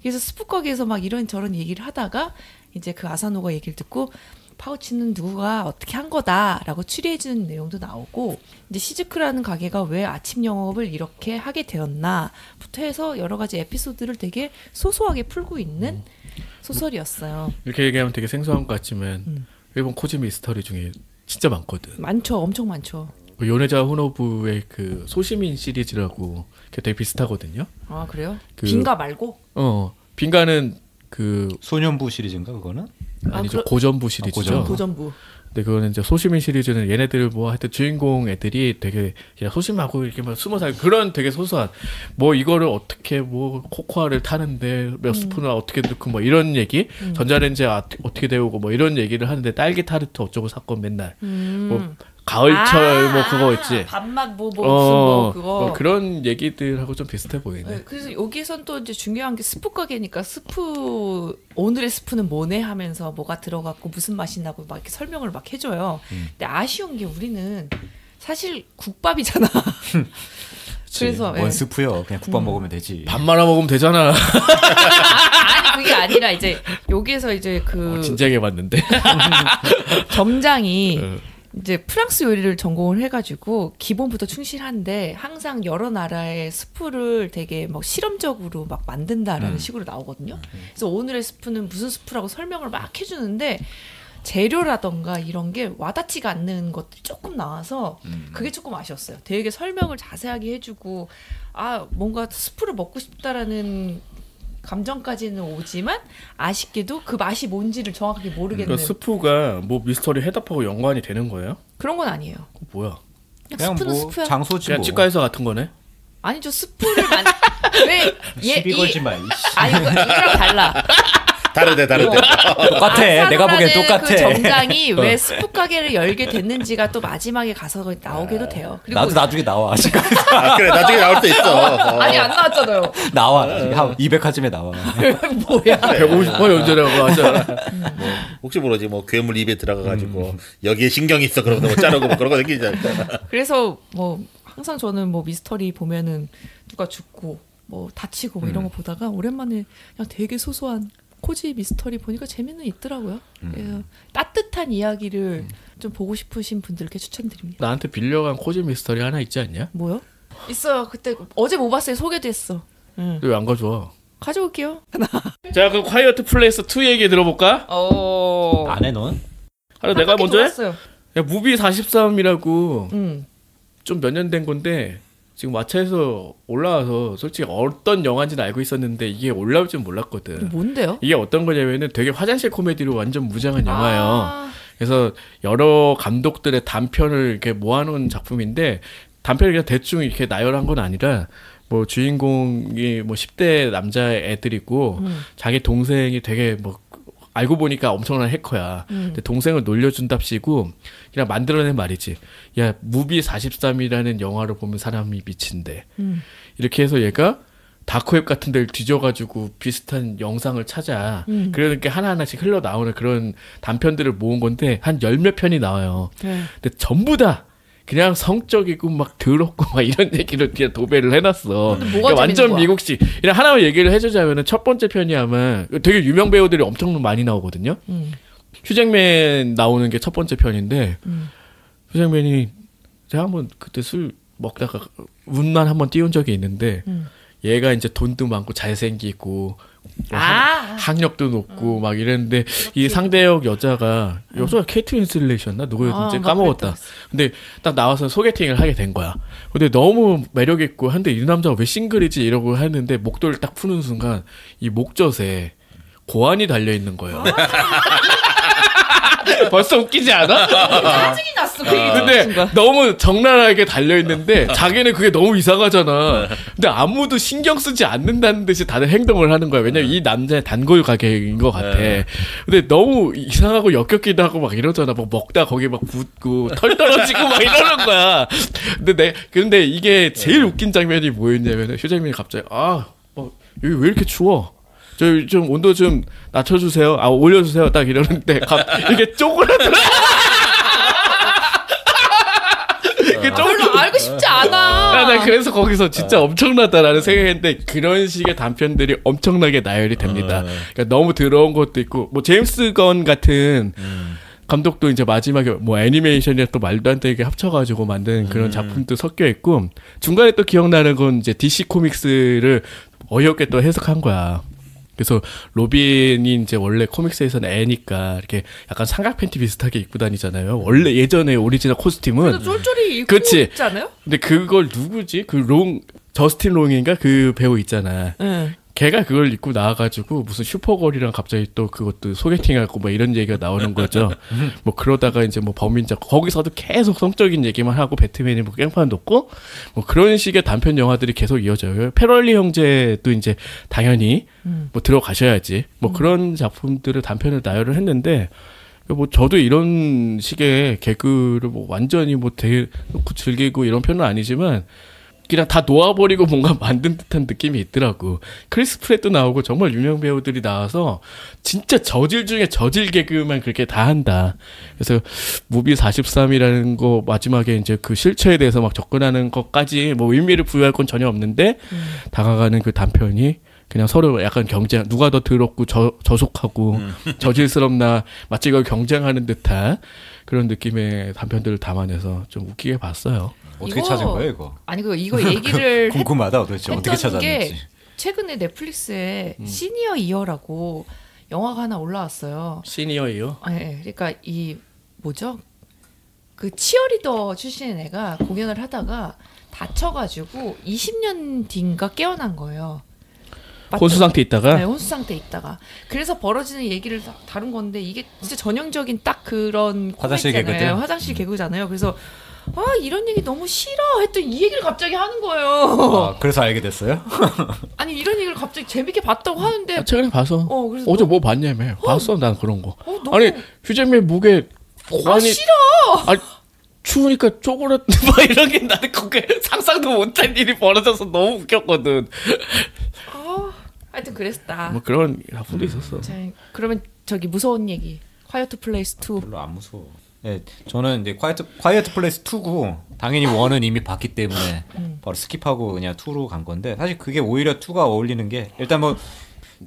그래서 스프 가게에서 막 이런저런 얘기를 하다가 이제 그 아사노가 얘기를 듣고 파우치는 누가 어떻게 한 거다라고 추리해주는 내용도 나오고 이제 시즈쿠라는 가게가 왜 아침 영업을 이렇게 하게 되었나부터 해서 여러 가지 에피소드를 되게 소소하게 풀고 있는 소설이었어요. 이렇게 얘기하면 되게 생소한 것 같지만 일본 코지 미스터리 중에 진짜 많거든. 많죠, 엄청 많죠. 그 요네자 후노부의 그 소시민 시리즈라고 되게 비슷하거든요. 아 그래요? 그- 빈가 말고? 빈가는 그 소년부 시리즈인가 그거는? 아니죠. 고전부 시리즈죠. 고전부. 근데 그거는 이제 소시민 시리즈는 얘네들 뭐 하여튼 주인공 애들이 되게 그냥 소심하고 이렇게 막 20살 그런 되게 소소한 뭐 이거를 어떻게 뭐 코코아를 타는데 몇 스푼을 어떻게 넣고 뭐 이런 얘기 전자레인지에 어떻게 데우고 뭐 이런 얘기를 하는데 딸기 타르트 어쩌고 사건 맨날 뭐 가을철 뭐 그거 있지. 밥맛 무슨 뭐 그거. 뭐 그런 얘기들하고 좀 비슷해 보이네. 네, 그래서 여기선 또 이제 중요한 게 스프 가게니까 오늘의 스프는 뭐네 하면서 뭐가 들어갔고 무슨 맛이 나고 막 이렇게 설명을 막 해줘요. 근데 아쉬운 게 우리는 사실 국밥이잖아. 그래서 뭔 스프요? 그냥 국밥 먹으면 되지. 밥 말아 먹으면 되잖아. 아니 그게 아니라 이제 여기에서 이제 그 진지하게 봤는데 점장이 이제 프랑스 요리를 전공을 해가지고 기본부터 충실한데 항상 여러 나라의 스프를 되게 막 실험적으로 막 만든다라는 식으로 나오거든요. 그래서 오늘의 스프는 무슨 스프라고 설명을 막 해주는데 재료라던가 이런 게 와닿지가 않는 것들이 조금 나와서 그게 조금 아쉬웠어요. 되게 설명을 자세하게 해주고 뭔가 스프를 먹고 싶다라는 감정까지는 오지만 아쉽게도 그 맛이 뭔지를 정확하게 모르겠는. 그러니까 스프가 뭐 미스터리 해답하고 연관이 되는 거예요? 그런 건 아니에요. 뭐야? 그냥 스프는 뭐 스프야. 장소지 그냥 뭐. 치과에서 같은 거네? 아니죠. 스프를 왜 시비 걸지 마. 아니 이거랑 달라. 다르대. 똑같아. 내가 보기엔 똑같아. 그 점장이 왜 스프 가게를 열게 됐는지가 또 마지막에 가서 나오게도 돼요. 그리고 나도 나중에 나와. 그래 나중에 나올 수 있어. 아니 안 나왔잖아요. 나와. 한 200화쯤에 나와. 뭐야? 150번 연재라고 하잖아. 혹시 모르지 뭐 괴물 입에 들어가가지고 여기에 신경이 있어 그러고 뭐 자르고 뭐 그런 거 생기지 않잖아. 그래서 뭐 항상 저는 뭐 미스터리 보면은 누가 죽고 뭐 다치고 뭐 이런 거 보다가 오랜만에 그냥 되게 소소한 코지 미스터리 보니까 재미는 있더라고요. 그래서 따뜻한 이야기를 좀 보고 싶으신 분들께 추천드립니다. 나한테 빌려간 코지 미스터리 하나 있지 않냐? 뭐요? 있어요. 그때 어제 못 봤어요. 소개됐어. 왜 안 가져와? 가져올게요. 자 그럼 콰이어트 플레이스 2 얘기 들어볼까? 안 해 넌? 내가 먼저 해? 했어요. 야, 무비 43이라고 좀 몇 년 된 건데 지금 왓챠에서 올라와서 솔직히 어떤 영화인지는 알고 있었는데 이게 올라올 줄 몰랐거든. 뭔데요? 이게 어떤 거냐면은 되게 화장실 코미디로 완전 무장한 영화예요. 그래서 여러 감독들의 단편을 이렇게 모아놓은 작품인데 단편을 그냥 대충 이렇게 나열한 건 아니라 뭐 주인공이 뭐 10대 남자 애들이고 자기 동생이 되게 뭐 알고 보니까 엄청난 해커야. 근데 동생을 놀려준답시고 그냥 만들어낸 말이지. 야 무비 43이라는 영화를 보면 사람이 미친대. 이렇게 해서 얘가 다크웹 같은 데를 뒤져가지고 비슷한 영상을 찾아. 그러니까 하나하나씩 흘러나오는 그런 단편들을 모은 건데 한 10몇 편이 나와요. 근데 전부 다 그냥 성적이고 막 더럽고 막 이런 얘기를 그냥 도배를 해놨어. 그러니까 완전 거야? 미국식. 그냥 하나만 얘기를 해주자면은 첫 번째 편이 아마 되게 유명 배우들이 엄청 많이 나오거든요. 휴잭맨 나오는 게 첫 번째 편인데 휴잭맨이 제가 한번 그때 술 먹다가 운만 한번 띄운 적이 있는데 얘가 이제 돈도 많고 잘생기고 학력도 높고 막 이랬는데 이 상대역 여자가 케이트 윈슬렛이었나 누구였는지 까먹었다. 근데 딱 나와서 소개팅을 하게 된 거야. 근데 너무 매력 있고 한데 이 남자가 왜 싱글이지 이러고 했는데 목도를 딱 푸는 순간 이 목젖에 고환이 달려 있는 거예요. 벌써 웃기지 않아? 짜증이 났어. 근데 너무 적나라하게 달려있는데 자기는 그게 너무 이상하잖아. 근데 아무도 신경 쓰지 않는다는 듯이 다들 행동을 하는 거야. 왜냐면 이 남자의 단골 가게인 것 같아. 근데 너무 이상하고 역겹기도 하고 막 이러잖아. 막 먹다 거기 막 붓고 털 떨어지고 막 이러는 거야. 근데 이게 제일 웃긴 장면이 뭐였냐면 휴잭맨이 갑자기 여기 왜 이렇게 추워? 저 좀 온도 좀 낮춰주세요. 올려주세요. 딱 이러는데 이게 쪼그라들어. 별로 알고 싶지 않아. 나 그래서 거기서 진짜 엄청나다라는 생각했는데 그런 식의 단편들이 엄청나게 나열이 됩니다. 그러니까 너무 더러운 것도 있고 뭐 제임스 건 같은 감독도 이제 마지막에 뭐 애니메이션이랑 또 말도 안 되게 합쳐가지고 만든 그런 작품도 섞여 있고 중간에 또 기억나는 건 이제 DC 코믹스를 어이없게 또 해석한 거야. 그래서 로빈이 이제 원래 코믹스에서는 애니까 이렇게 약간 삼각 팬티 비슷하게 입고 다니잖아요. 원래 예전에 오리지널 코스튬은 쫄쫄이 입고 그치? 있잖아요. 근데 그걸 누구지? 저스틴 롱인가 그 배우 있잖아. 걔가 그걸 입고 나와가지고 무슨 슈퍼걸이랑 갑자기 또 그것도 소개팅하고 뭐 이런 얘기가 나오는 거죠. 뭐 그러다가 이제 뭐 범인자 거기서도 계속 성적인 얘기만 하고 배트맨이 뭐 깽판 돕고 뭐 그런 식의 단편 영화들이 계속 이어져요. 페럴리 형제도 이제 당연히 뭐 들어가셔야지 뭐 그런 작품들을 단편을 나열을 했는데 뭐 저도 이런 식의 개그를 뭐 완전히 뭐 대놓고 즐기고 이런 편은 아니지만 그냥 다 놓아버리고 뭔가 만든 듯한 느낌이 있더라고. 크리스 프렛도 나오고 정말 유명 배우들이 나와서 진짜 저질 중에 저질 개그만 그렇게 다 한다. 그래서 무비 43이라는 거 마지막에 이제 그 실체에 대해서 막 접근하는 것까지 뭐 의미를 부여할 건 전혀 없는데 다가가는 그 단편이 그냥 서로 약간 경쟁, 누가 더 더럽고 저속하고 저질스럽나 마치 이걸 경쟁하는 듯한 그런 느낌의 단편들을 담아내서 좀 웃기게 봤어요. 어떻게 찾은 거예요 이거? 아니 이거 얘기를 궁금하다 도대체 어떻게 했던 찾았는지. 게 최근에 넷플릭스에 시니어 이어라고 영화가 하나 올라왔어요. 시니어예요? 네, 그러니까 이 뭐죠? 그 치어리더 출신의 애가 공연을 하다가 다쳐가지고 20년 뒤인가 깨어난 거예요. 혼수 상태 있다가? 네, 혼수 상태 있다가. 그래서 벌어지는 얘기를 다룬 건데 이게 진짜 전형적인 딱 그런 화장실 코미디잖아요. 개그들? 화장실 개그잖아요. 그래서 이런 얘기 너무 싫어 했더니 이 얘기를 갑자기 하는 거예요. 아, 그래서 알게 됐어요? 아니 이런 얘기를 갑자기 재밌게 봤다고 하는데 최근에 봐서 그래서 어제 뭐 봤냐며. 봤어 난 그런 거. 너무... 아니 휴재민 목에 고환이 싫어. 아니 추우니까 쪼그렸 뭐 이런 게 나는 그게 상상도 못한 일이 벌어져서 너무 웃겼거든. 하여튼 그랬다. 뭐 그런 작품도 있었어. 자, 그러면 저기 무서운 얘기. 콰이어트 플레이스 2. 별로 안 무서워. 네, 저는 이제 콰이어트 플레이스 2고 당연히 1은 이미 봤기 때문에 바로 스킵하고 그냥 2로 간 건데 사실 그게 오히려 2가 어울리는 게 일단 뭐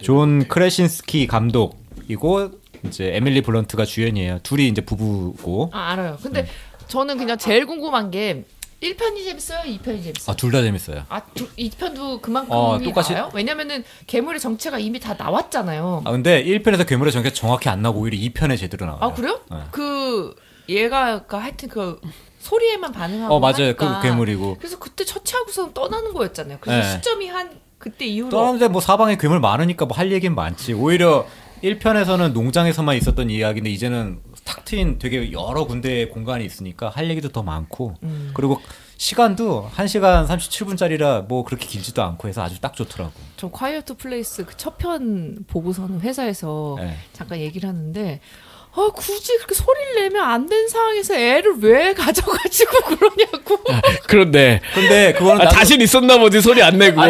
존 크레신스키 감독이고 이제 에밀리 블런트가 주연이에요. 둘이 이제 부부고. 알아요. 근데 저는 그냥 제일 궁금한 게 1편이 재밌어요? 2편이 재밌어요? 둘 다 재밌어요. 2편도 그만큼이 똑같이... 나와요? 왜냐면은 괴물의 정체가 이미 다 나왔잖아요. 근데 1편에서 괴물의 정체가 정확히 안 나오고 오히려 2편에 제대로 나와요. 그래요? 네. 그 얘가 하여튼 그 소리에만 반응하고 맞아요. 하니까. 그 괴물이고. 그래서 그때 처치하고서 떠나는 거였잖아요. 그래서 네. 시점이 한 그때 이후로 떠나는데 뭐 사방에 괴물 많으니까 뭐 할 얘기는 많지. 오히려 1편에서는 농장에서만 있었던 이야기인데 이제는 탁 트인 되게 여러 군데의 공간이 있으니까 할 얘기도 더 많고 그리고 시간도 1시간 37분짜리라 뭐 그렇게 길지도 않고 해서 아주 딱 좋더라고. 저 콰이어트 플레이스 그 첫 편 보고서는 회사에서 잠깐 얘기를 하는데 굳이 그렇게 소리를 내면 안 된 상황에서 애를 왜 가져가지고 그러냐고. 그런데 근데 그거는 자신 있었나 보지 소리 안 내고.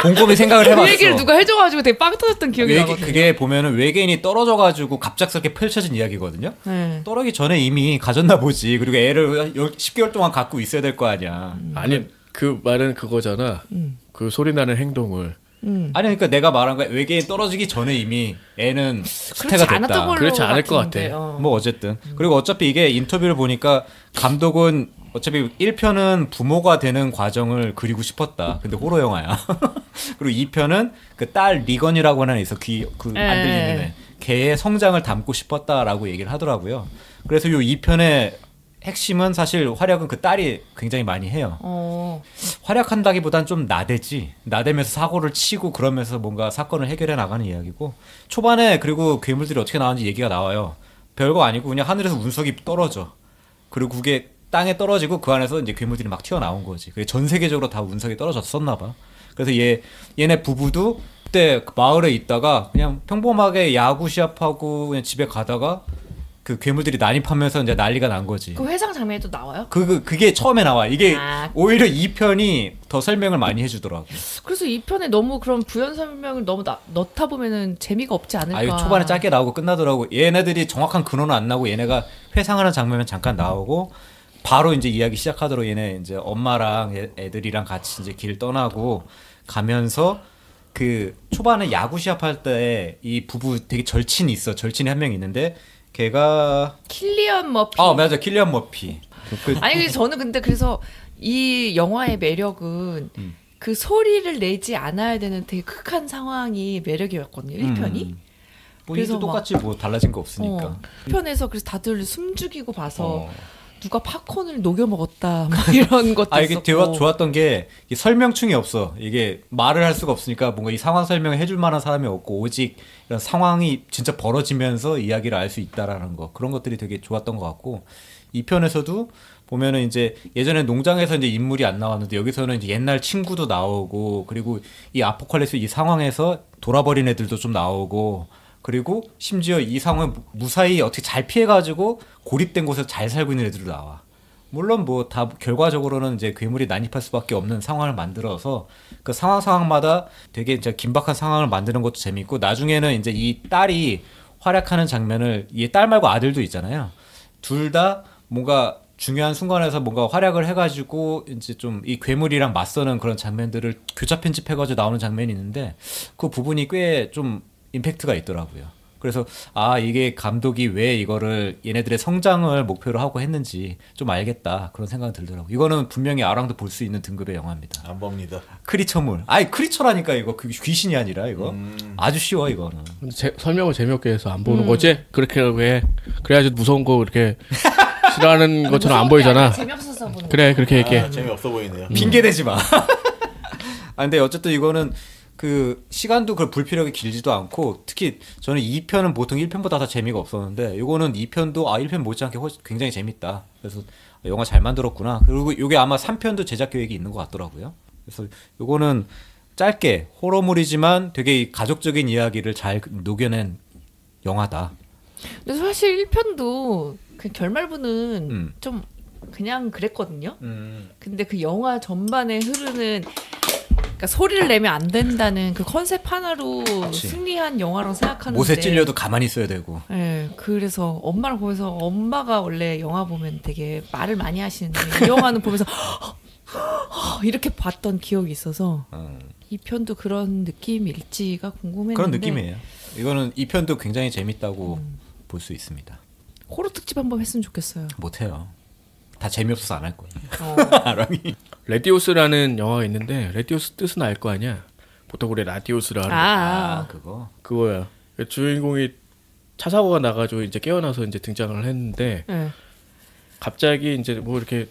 곰곰이 생각을 해봤어. 그 얘기를 누가 해줘가지고 되게 빵 터졌던 기억이 나거든요. 그게 보면은 외계인이 떨어져가지고 갑작스럽게 펼쳐진 이야기거든요. 네. 떨어지기 전에 이미 가졌나 보지. 그리고 애를 10개월 동안 갖고 있어야 될 거 아니야. 아니 그 말은 그거잖아. 그 소리 나는 행동을. 아니 그러니까 내가 말한 거야. 외계인 떨어지기 전에 이미 애는 수태가 됐다. 그렇지 않을 것 같아. 뭐 어쨌든 그리고 어차피 이게 인터뷰를 보니까 감독은 어차피 1편은 부모가 되는 과정을 그리고 싶었다. 근데 호러 영화야. 그리고 2편은 그 딸 리건이라고 하나 있어. 안 들리는 애. 걔의 성장을 담고 싶었다라고 얘기를 하더라고요. 그래서 요 2편의 핵심은 사실 활약은 그 딸이 굉장히 많이 해요. 활약한다기보단 좀 나대지. 나대면서 사고를 치고 그러면서 뭔가 사건을 해결해 나가는 이야기고 초반에 그리고 괴물들이 어떻게 나오는지 얘기가 나와요. 별거 아니고 그냥 하늘에서 운석이 떨어져. 그리고 그게 땅에 떨어지고 그 안에서 이제 괴물들이 막 튀어나온 거지. 그게 전 세계적으로 다 운석이 떨어졌었나 봐. 그래서 얘네 부부도 그때 마을에 있다가 그냥 평범하게 야구 시합하고 그냥 집에 가다가 그 괴물들이 난입하면서 이제 난리가 난 거지. 그 회상 장면에도 나와요? 그게 처음에 나와. 이게 오히려 2편이 더 설명을 많이 해주더라고. 그래서 2편에 너무 그런 부연 설명을 너무 넣다 보면은 재미가 없지 않을까. 초반에 짧게 나오고 끝나더라고. 얘네들이 정확한 근원은 안 나오고 얘네가 회상하는 장면은 잠깐 나오고 바로 이제 이야기 시작하도록 얘네 이제 엄마랑 애들이랑 같이 이제 길 떠나고 가면서 그 초반에 야구 시합할 때 이 부부 되게 절친이 있어. 절친이 한 명 있는데 걔가 킬리언 머피. 맞아. 킬리언 머피. 아니 저는 근데 그래서 이 영화의 매력은 그 소리를 내지 않아야 되는 되게 극한 상황이 매력이었거든요. 1편이. 그래서 똑같이 뭐 달라진 거 없으니까. 1편에서 그래서 다들 숨죽이고 봐서 누가 팝콘을 녹여 먹었다 막 이런 것도 아 이게 있었고. 좋았던 게 이게 설명충이 없어. 이게 말을 할 수가 없으니까 뭔가 이 상황 설명을 해줄 만한 사람이 없고 오직 이런 상황이 진짜 벌어지면서 이야기를 알 수 있다라는 거 그런 것들이 되게 좋았던 것 같고 이 편에서도 보면은 이제 예전에 농장에서 이제 인물이 안 나왔는데 여기서는 이제 옛날 친구도 나오고 그리고 이 아포칼립스 이 상황에서 돌아버린 애들도 좀 나오고 그리고 심지어 이 상황을 무사히 어떻게 잘 피해가지고 고립된 곳에서 잘 살고 있는 애들도 나와. 물론 뭐 다 결과적으로는 이제 괴물이 난입할 수밖에 없는 상황을 만들어서 그 상황마다 되게 이제 긴박한 상황을 만드는 것도 재밌고 나중에는 이제 이 딸이 활약하는 장면을 이 딸 말고 아들도 있잖아요. 둘 다 뭔가 중요한 순간에서 뭔가 활약을 해가지고 이제 좀 이 괴물이랑 맞서는 그런 장면들을 교차 편집해가지고 나오는 장면이 있는데 그 부분이 꽤 좀 임팩트가 있더라고요. 그래서 아 이게 감독이 왜 이거를 얘네들의 성장을 목표로 하고 했는지 좀 알겠다 그런 생각이 들더라고요. 이거는 분명히 아랑도 볼 수 있는 등급의 영화입니다. 안 봅니다. 크리처물. 아니 크리처라니까 이거 귀신이 아니라 이거 아주 쉬워 이거는. 설명을 재미없게 해서 안 보는 거지? 그렇게 해. 그래야지 무서운 거 이렇게 싫어하는 것처럼 안 보이잖아. 재미없어서 보는 그래 그렇게 얘기해. 재미없어 보이네요. 핑계 대지 마. 아 근데 어쨌든 이거는 그 시간도 그 불필요하게 길지도 않고 특히 저는 2편은 보통 1편보다 더 재미가 없었는데 이거는 2편도 1편 못지않게 굉장히 재밌다. 그래서 영화 잘 만들었구나. 그리고 이게 아마 3편도 제작 계획이 있는 것 같더라고요. 그래서 이거는 짧게 호러물이지만 되게 가족적인 이야기를 잘 녹여낸 영화다. 근데 사실 1편도 그 결말부는 좀 그냥 그랬거든요. 근데 그 영화 전반에 흐르는 그러니까 소리를 내면 안 된다는 그 컨셉 하나로 그치. 승리한 영화라고 생각하는데 못에 찔려도 가만히 있어야 되고. 네, 그래서 엄마를 보면서 엄마가 원래 영화 보면 되게 말을 많이 하시는데 이 영화는 보면서 이렇게 봤던 기억이 있어서 이 편도 그런 느낌일지가 궁금했는데 그런 느낌이에요. 이거는 2편도 굉장히 재밌다고 볼 수 있습니다. 호러 특집 한번 했으면 좋겠어요. 못해요. 다 재미없어서 안 할 거예요. 아랑이. 레디오스라는 영화가 있는데 레디오스 뜻은 알 거 아니야. 보통 우리 라디오스라 하는 거. 그거. 그거야. 주인공이 차 사고가 나가지고 이제 깨어나서 이제 등장을 했는데 네. 갑자기 이제 뭐 이렇게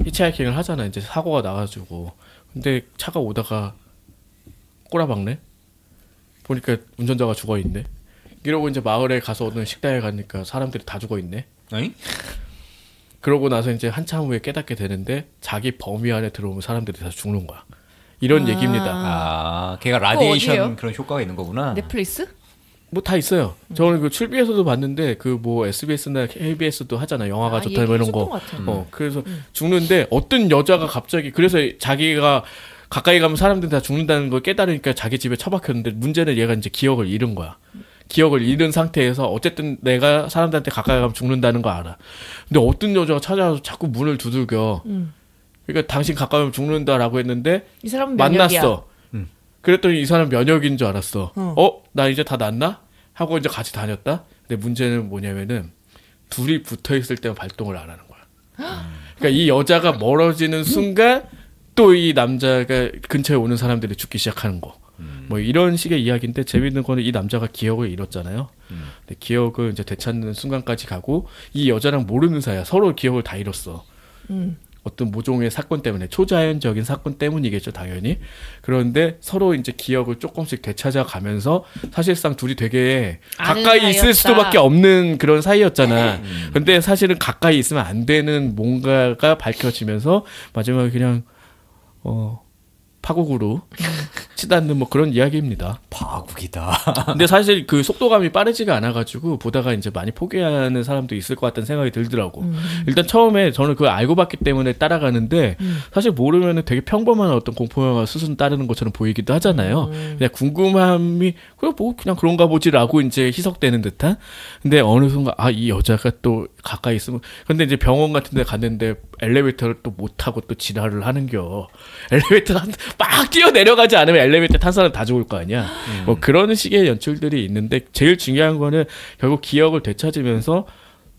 히치하이킹을 하잖아. 이제 사고가 나가지고 근데 차가 오다가 꼬라박네. 보니까 운전자가 죽어 있네. 이러고 이제 마을에 가서 어느 식당에 가니까 사람들이 다 죽어 있네. 어이? 그러고 나서 이제 한참 후에 깨닫게 되는데 자기 범위 안에 들어오면 사람들이 다 죽는 거야. 이런 얘기입니다. 걔가 어디예요? 라디에이션 그런 효과가 있는 거구나. 넷플릭스? 뭐 다 있어요. 저는 그 출비에서도 봤는데 그 뭐 SBS나 KBS도 하잖아. 영화가 좋다 뭐 이런 거. 그래서 죽는데 어떤 여자가 갑자기 그래서 자기가 가까이 가면 사람들이 다 죽는다는 걸 깨달으니까 자기 집에 처박혔는데 문제는 얘가 이제 기억을 잃은 거야. 기억을 잃은 상태에서 어쨌든 내가 사람들한테 가까이 가면 죽는다는 거 알아. 근데 어떤 여자가 찾아와서 자꾸 문을 두들겨. 그러니까 당신 가까이 오면 죽는다라고 했는데 이 사람은 면역이야. 만났어. 그랬더니 이 사람 면역인 줄 알았어. 나 이제 다 낫나? 하고 이제 같이 다녔다. 근데 문제는 뭐냐면은 둘이 붙어 있을 때만 발동을 안 하는 거야. 그러니까 이 여자가 멀어지는 순간 또 이 남자가 근처에 오는 사람들이 죽기 시작하는 거. 뭐 이런 식의 이야기인데 재밌는 거는 이 남자가 기억을 잃었잖아요. 근데 기억을 이제 되찾는 순간까지 가고 이 여자랑 모르는 사이야. 서로 기억을 다 잃었어. 어떤 모종의 사건 때문에 초자연적인 사건 때문이겠죠, 당연히. 그런데 서로 이제 기억을 조금씩 되찾아가면서 사실상 둘이 되게 가까이 있을 수밖에 없는 그런 사이였잖아. 근데 사실은 가까이 있으면 안 되는 뭔가가 밝혀지면서 마지막에 그냥 파국으로 치닫는 뭐 그런 이야기입니다. 파국이다. 근데 사실 그 속도감이 빠르지가 않아가지고 보다가 이제 많이 포기하는 사람도 있을 것 같다는 생각이 들더라고. 일단 처음에 저는 그걸 알고 봤기 때문에 따라가는데 사실 모르면은 되게 평범한 어떤 공포영화 수순 따르는 것처럼 보이기도 하잖아요. 그냥 궁금함이 그냥 그런가 보지라고 이제 희석되는 듯한. 근데 어느 순간 이 여자가 또 가까이 있으면 근데 이제 병원 같은 데 갔는데 엘리베이터를 또 못 타고 또 지랄을 하는겨. 엘리베이터 막 뛰어 내려가지 않으면 엘리베이터 탄 사람 다 죽을 거 아니야. 뭐 그런 식의 연출들이 있는데 제일 중요한 거는 결국 기억을 되찾으면서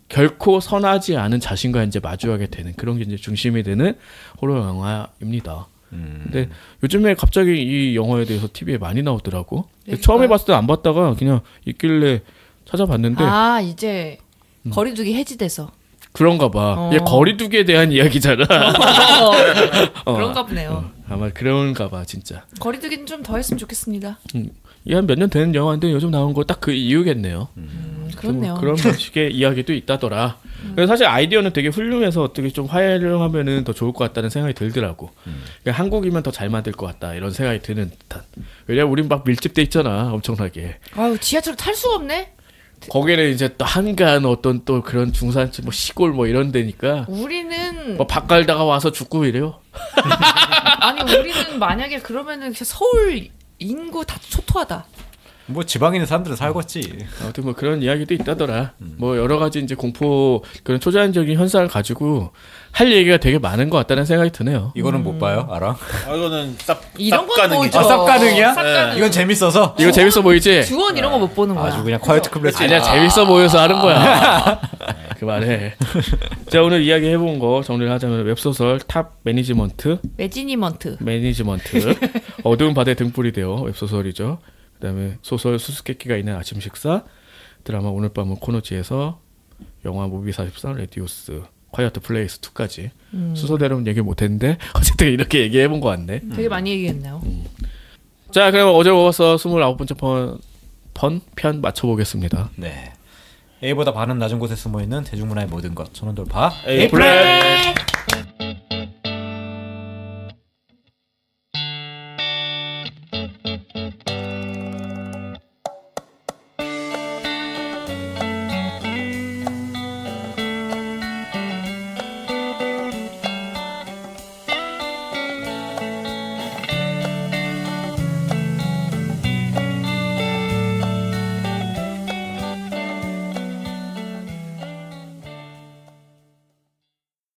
결코 선하지 않은 자신과 이제 마주하게 되는 그런 게 이제 중심이 되는 호러 영화입니다. 근데 요즘에 갑자기 이 영화에 대해서 TV에 많이 나오더라고. 처음에 봤을 때 안 봤다가 그냥 있길래 찾아봤는데 이제 거리두기 해지돼서 그런가 봐. 얘 거리두기에 대한 이야기잖아. 그런가 보네요. 아마 그런가 봐 진짜. 거리두기는 좀 더 했으면 좋겠습니다. 이게 한 몇 년 된 영화인데 요즘 나온 거 딱 그 이유겠네요. 그렇네요. 그런 방식의 이야기도 있다더라. 그래서 사실 아이디어는 되게 훌륭해서 어떻게 좀 활용하면은 더 좋을 것 같다는 생각이 들더라고. 그러니까 한국이면 더 잘 만들 것 같다 이런 생각이 드는 듯한. 왜냐면 우린 막 밀집돼 있잖아 엄청나게. 아유 지하철 탈 수가 없네. 거기는 이제 또 한간 어떤 또 그런 중산층 뭐 시골 뭐 이런 데니까 우리는 뭐 밥 갈다가 와서 죽고 이래요. 아니 우리는 만약에 그러면은 서울 인구 다 초토화다. 뭐 지방에 있는 사람들은 살겠지. 아무튼 뭐 그런 이야기도 있다더라. 뭐 여러 가지 이제 공포 그런 초자연적인 현상을 가지고 할 얘기가 되게 많은 것 같다는 생각이 드네요. 이거는 못 봐요, 알아? 이거는 이런 건 가능이죠. 뭐죠? 아, 쌉 가능이야? 쌉 가능. 이건 재밌어서. 이거 재밌어 보이지? 주원 이런 거 못 보는 거야. 아주 그냥 콰이트 클래스. 아니야 재밌어 보여서 하는 거야. 그만해. 자 오늘 이야기 해본 거 정리를 하자면 웹소설 탑 매니지먼트 어두운 바다의 등불이 되어 웹소설이죠. 그다음에 소설 수수께끼가 있는 아침 식사, 드라마 오늘 밤은 코너지에서 영화 무비 43 레디오스 콰이어트 플레이스 2까지 순서대로는 얘기 못했는데 어쨌든 이렇게 얘기해본 거 같네. 되게 많이 얘기했네요. 자 그럼 어제 먹어서 29번째 편 맞춰보겠습니다. 네. A보다 반은 낮은 곳에 숨어있는 대중문화의 모든 것. 천원 돌파. A 플랫.